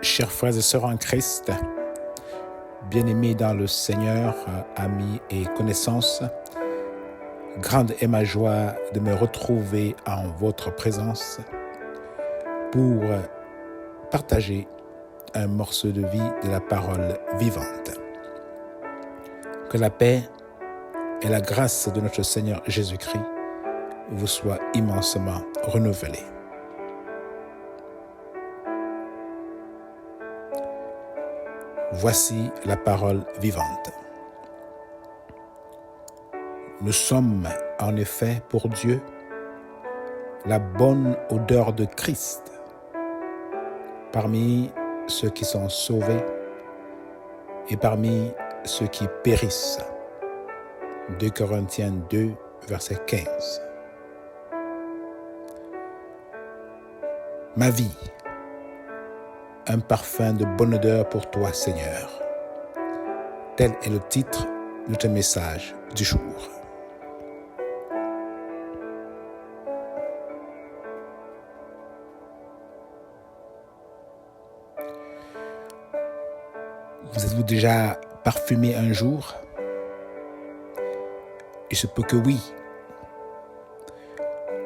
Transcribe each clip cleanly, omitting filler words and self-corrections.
Chers frères et sœurs en Christ, bien-aimés dans le Seigneur, amis et connaissances, grande est ma joie de me retrouver en votre présence pour partager un morceau de vie de la parole vivante. Que la paix et la grâce de notre Seigneur Jésus-Christ vous soient immensément renouvelées. Voici la parole vivante. Nous sommes en effet pour Dieu la bonne odeur de Christ parmi ceux qui sont sauvés et parmi ceux qui périssent. 2 Corinthiens 2, verset 15. Ma vie, un parfum de bonne odeur pour toi, Seigneur. Tel est le titre de notre message du jour. Vous êtes-vous déjà parfumé un jour? Il se peut que oui.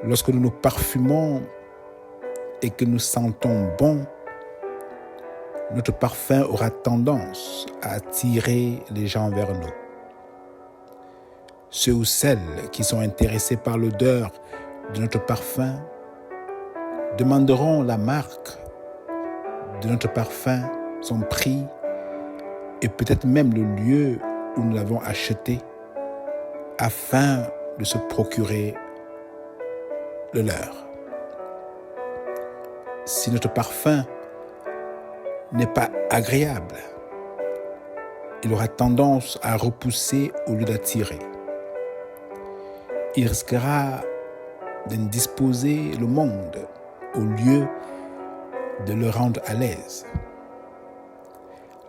Lorsque nous nous parfumons et que nous sentons bon, notre parfum aura tendance à attirer les gens vers nous. Ceux ou celles qui sont intéressés par l'odeur de notre parfum demanderont la marque de notre parfum, son prix et peut-être même le lieu où nous l'avons acheté afin de se procurer le leur. Si notre parfum n'est pas agréable, il aura tendance à repousser au lieu d'attirer. Il risquera d'indisposer le monde au lieu de le rendre à l'aise.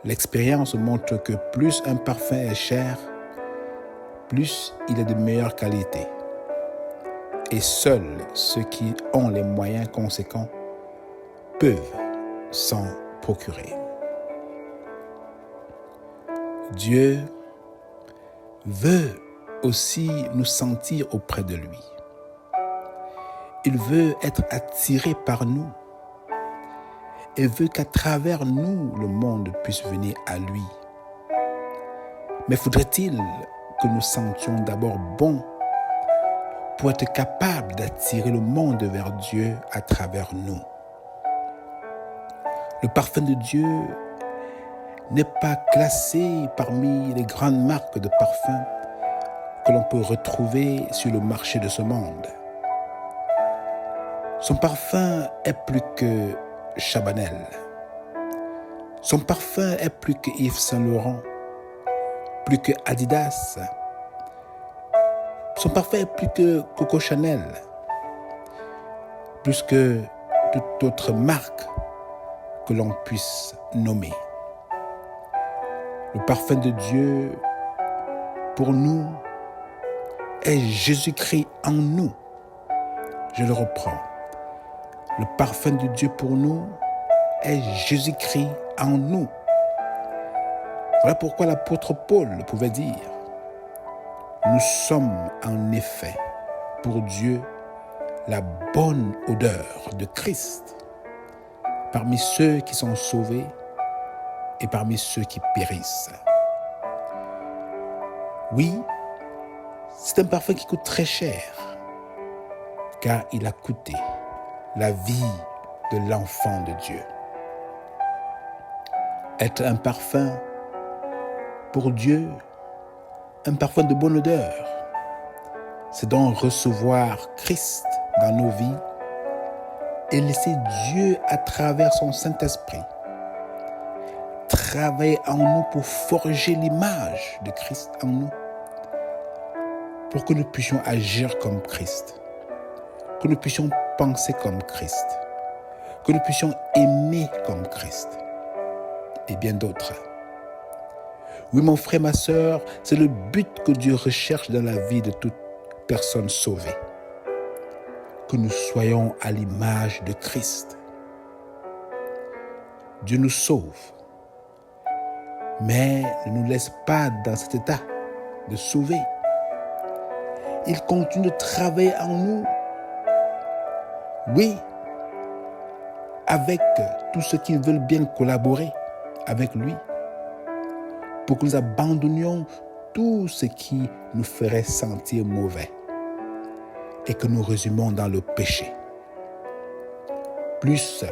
L'expérience montre que plus un parfum est cher, plus il est de meilleure qualité. Et seuls ceux qui ont les moyens conséquents peuvent s'en procurer. Dieu veut aussi nous sentir auprès de lui. Il veut être attiré par nous et veut qu'à travers nous, le monde puisse venir à lui. Mais faudrait-il que nous sentions d'abord bons pour être capables d'attirer le monde vers Dieu à travers nous? Le parfum de Dieu n'est pas classé parmi les grandes marques de parfums que l'on peut retrouver sur le marché de ce monde. Son parfum est plus que Chabanel. Son parfum est plus que Yves Saint Laurent, plus que Adidas. Son parfum est plus que Coco Chanel, plus que toute autre marque que l'on puisse nommer. Le parfum de Dieu pour nous est Jésus-Christ en nous. Je le reprends. Le parfum de Dieu pour nous est Jésus-Christ en nous. Voilà pourquoi l'apôtre Paul pouvait dire: nous sommes en effet pour Dieu la bonne odeur de Christ parmi ceux qui sont sauvés et parmi ceux qui périssent. Oui, c'est un parfum qui coûte très cher, car il a coûté la vie de l'enfant de Dieu. Être un parfum pour Dieu, un parfum de bonne odeur, c'est donc recevoir Christ dans nos vies et laisser Dieu, à travers son Saint-Esprit, travailler en nous pour forger l'image de Christ en nous, pour que nous puissions agir comme Christ, que nous puissions penser comme Christ, que nous puissions aimer comme Christ, et bien d'autres. Oui, mon frère, ma sœur, c'est le but que Dieu recherche dans la vie de toute personne sauvée. Que nous soyons à l'image de Christ. Dieu nous sauve, mais ne nous laisse pas dans cet état de sauver. Il continue de travailler en nous, oui, avec tous ceux qui veulent bien collaborer avec lui, pour que nous abandonnions tout ce qui nous ferait sentir mauvais et que nous résumons dans le péché. Plus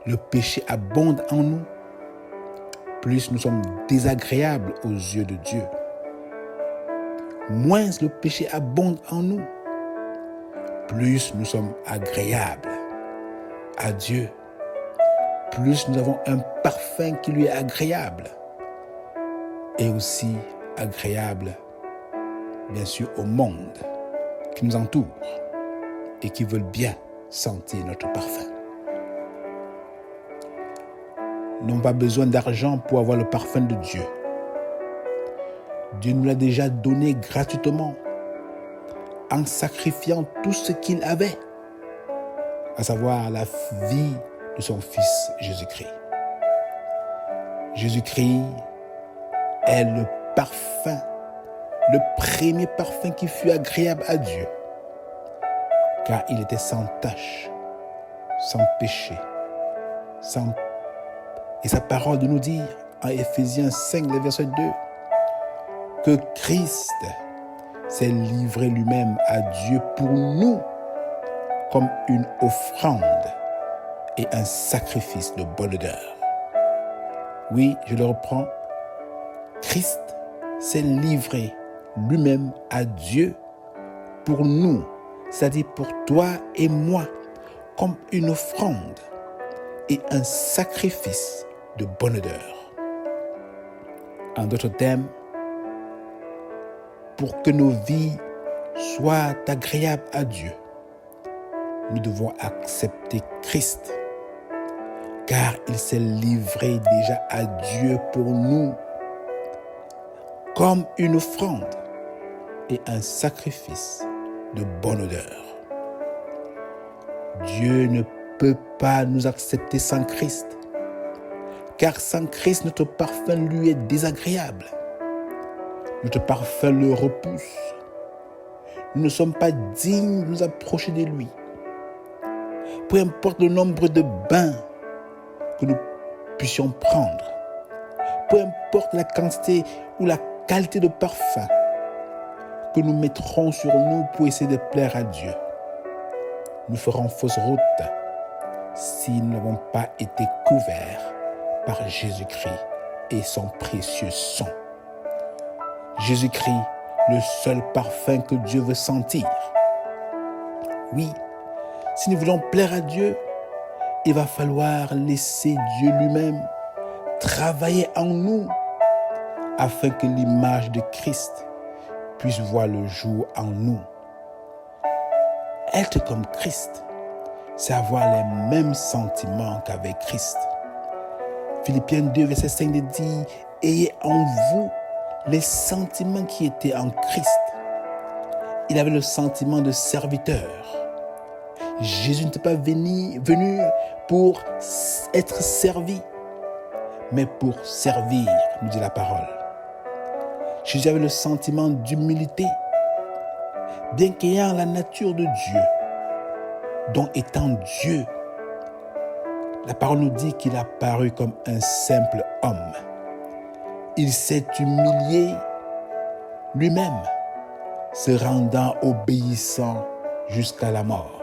le péché abonde en nous, plus nous sommes désagréables aux yeux de Dieu. Moins le péché abonde en nous, plus nous sommes agréables à Dieu. Plus nous avons un parfum qui lui est agréable et aussi agréable, bien sûr, au monde qui nous entoure et qui veulent bien sentir notre parfum. Nous n'avons pas besoin d'argent pour avoir le parfum de Dieu. Dieu nous l'a déjà donné gratuitement en sacrifiant tout ce qu'il avait, à savoir la vie de son Fils Jésus-Christ. Jésus-Christ est le parfum, le premier parfum qui fut agréable à Dieu, car il était sans tache, sans péché, Et sa parole de nous dire en Éphésiens 5, le verset 2, que Christ s'est livré lui-même à Dieu pour nous comme une offrande et un sacrifice de bonne odeur. Oui, je le reprends. Christ s'est livré lui-même à Dieu pour nous, c'est-à-dire pour toi et moi, comme une offrande et un sacrifice de bonne odeur. En d'autres termes, pour que nos vies soient agréables à Dieu, nous devons accepter Christ, car il s'est livré déjà à Dieu pour nous comme une offrande et un sacrifice de bonne odeur. Dieu ne peut pas nous accepter sans Christ, car sans Christ, notre parfum lui est désagréable. Notre parfum le repousse. Nous ne sommes pas dignes de nous approcher de lui. Peu importe le nombre de bains que nous puissions prendre, peu importe la quantité ou la qualité de parfum que nous mettrons sur nous pour essayer de plaire à Dieu, nous ferons fausse route si nous n'avons pas été couverts par Jésus-Christ et son précieux sang. Jésus-Christ, le seul parfum que Dieu veut sentir. Oui, si nous voulons plaire à Dieu, il va falloir laisser Dieu lui-même travailler en nous afin que l'image de Christ puisse voir le jour en nous. Être comme Christ, c'est avoir les mêmes sentiments qu'avec Christ. Philippiens 2, verset 5 dit « Ayez en vous les sentiments qui étaient en Christ. » Il avait le sentiment de serviteur. Jésus n'était pas venu pour être servi, mais pour servir, nous dit la parole. Jésus avait le sentiment d'humilité, bien qu'ayant la nature de Dieu, dont étant Dieu, la parole nous dit qu'il a paru comme un simple homme. Il s'est humilié lui-même, se rendant obéissant jusqu'à la mort,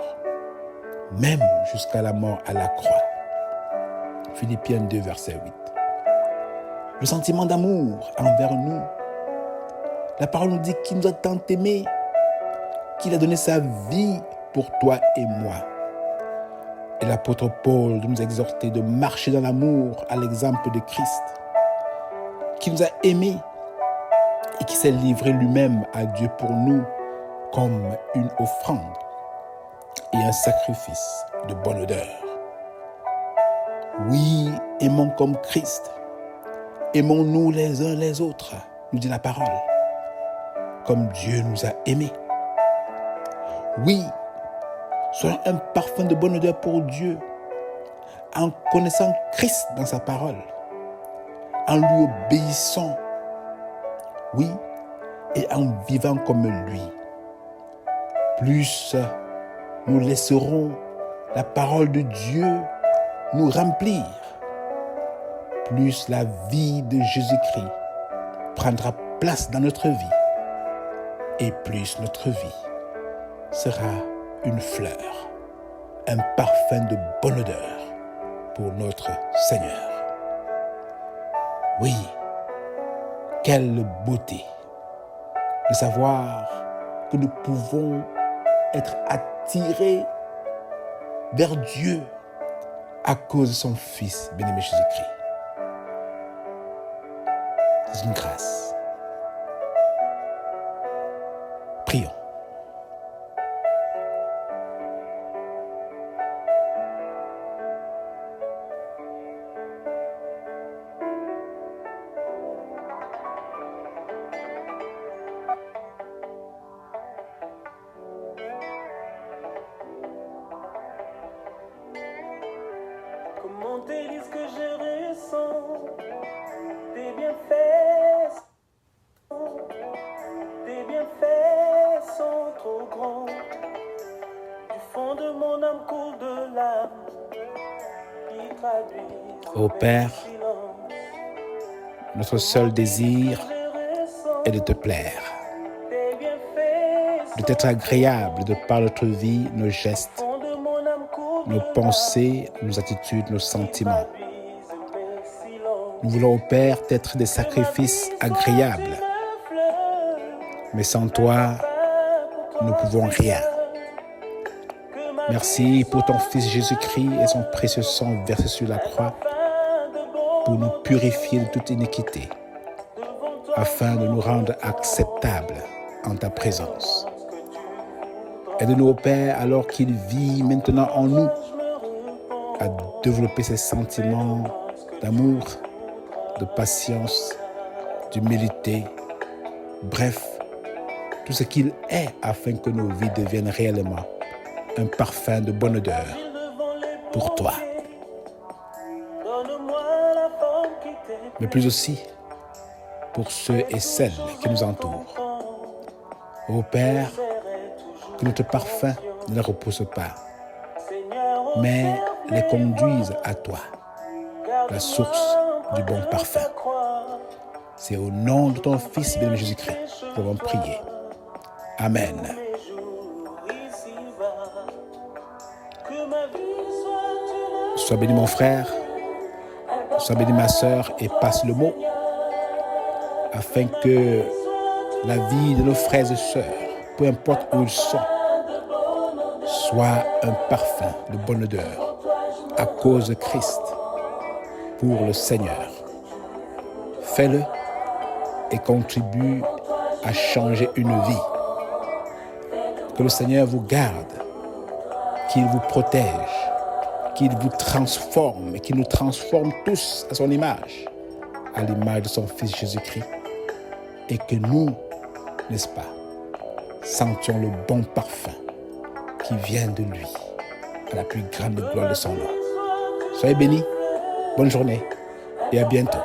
même jusqu'à la mort à la croix. Philippiens 2, verset 8. Le sentiment d'amour envers nous. La parole nous dit qu'il nous a tant aimés, qu'il a donné sa vie pour toi et moi. Et l'apôtre Paul nous a exhorté de marcher dans l'amour à l'exemple de Christ, qui nous a aimés et qui s'est livré lui-même à Dieu pour nous comme une offrande et un sacrifice de bonne odeur. Oui, aimons comme Christ. Aimons-nous les uns les autres, nous dit la parole, comme Dieu nous a aimés. Oui, soyons un parfum de bonne odeur pour Dieu, en connaissant Christ dans sa parole, en lui obéissant, oui, et en vivant comme lui. Plus nous laisserons la parole de Dieu nous remplir, plus la vie de Jésus-Christ prendra place dans notre vie, et plus notre vie sera une fleur, un parfum de bonne odeur pour notre Seigneur. Oui, quelle beauté de savoir que nous pouvons être attirés vers Dieu à cause de son Fils bien-aimé Jésus-Christ. C'est une grâce. Prions. Comment te dire ce que je ressens? Tes bienfaits sont trop grands. Du fond de mon âme coule de larmes qui traduisent Ô Père, notre seul désir est de te plaire, de t'être agréable de par notre vie, nos gestes, nos pensées, nos attitudes, nos sentiments. Nous voulons, ô Père, être des sacrifices agréables. Mais sans toi, nous ne pouvons rien. Merci pour ton Fils Jésus-Christ et son précieux sang versé sur la croix pour nous purifier de toute iniquité, afin de nous rendre acceptables en ta présence. Aide-nous, ô Père, alors qu'il vit maintenant en nous, à développer ces sentiments d'amour, de patience, d'humilité, bref, tout ce qu'il est afin que nos vies deviennent réellement un parfum de bonne odeur pour toi. Mais plus aussi pour ceux et celles qui nous entourent. Ô Père, que notre parfum ne les repousse pas, mais les conduise à toi, la source du bon parfum. C'est au nom de ton Fils, bien-aimé Jésus-Christ, que nous avons prié. Amen. Sois béni mon frère, sois béni ma sœur et passe le mot, afin que la vie de nos frères et sœurs, peu importe où ils sont, soit un parfum de bonne odeur à cause de Christ pour le Seigneur. Fais-le et contribue à changer une vie. Que le Seigneur vous garde, qu'il vous protège, qu'il vous transforme et qu'il nous transforme tous à son image, à l'image de son Fils Jésus-Christ, et que nous, n'est-ce pas, sentions le bon parfum qui vient de lui, à la plus grande gloire de son nom. Soyez bénis, bonne journée et à bientôt.